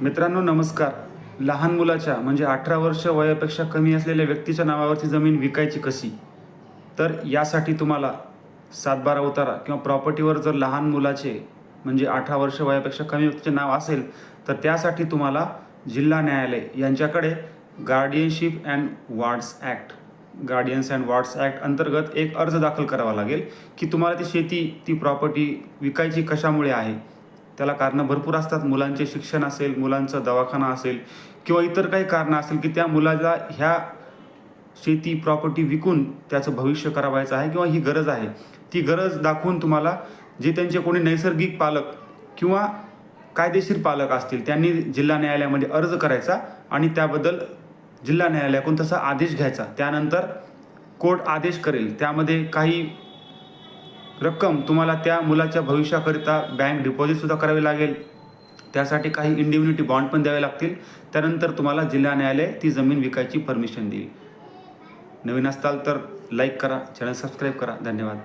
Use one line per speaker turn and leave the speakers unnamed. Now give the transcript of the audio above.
मित्रांनो नमस्कार. लहान मुलाच्या म्हणजे 18 वर्ष वयापेक्षा कमी असलेल्या व्यक्तीच्या नावावरची जमीन विकायची कशी? तर यासाठी तुम्हाला 7/12 उतारा किंवा प्रॉपर्टीवर जर लहान मुलाचे म्हणजे 18 वर्ष वयापेक्षा कमी व्यक्तीचे नाव असेल तर त्यासाठी तुम्हाला जिल्हा न्यायालय यांच्याकडे गार्डियन्स अँड वॉर्ड्स ॲक्ट अंतर्गत एक अर्ज दाखल करावा लागेल की तुम्हाला ती शेती, ती प्रॉपर्टी विकायची कशामुळे आहे. त्याला कारणं भरपूर असतात. मुलांचे शिक्षण असेल, मुलांचा दवाखाना असेल किंवा इतर काही कारणं असेल की त्या मुलाला ह्या शेती, प्रॉपर्टी विकून त्याचं भविष्य करावायचं आहे किंवा ही गरज आहे. ती गरज दाखवून तुम्हाला जे त्यांचे कोणी नैसर्गिक पालक किंवा कायदेशीर पालक असतील त्यांनी जिल्हा न्यायालयामध्ये अर्ज करायचा आणि त्याबद्दल जिल्हा न्यायालयाकडून तसा आदेश घ्यायचा. त्यानंतर कोर्ट आदेश करेल. त्यामध्ये काही रक्कम तुम्हाला त्या मुलाच्या भविष्याकरिता बँक डिपॉझिटसुद्धा करावी लागेल. त्यासाठी काही इंडिव्हिज्युअलिटी बॉन्ड पण द्यावे लागतील. त्यानंतर तुम्हाला जिल्हा न्यायालय ती जमीन विकायची परमिशन देईल. नवीन असाल तर लाईक करा, चॅनल सबस्क्राईब करा. धन्यवाद.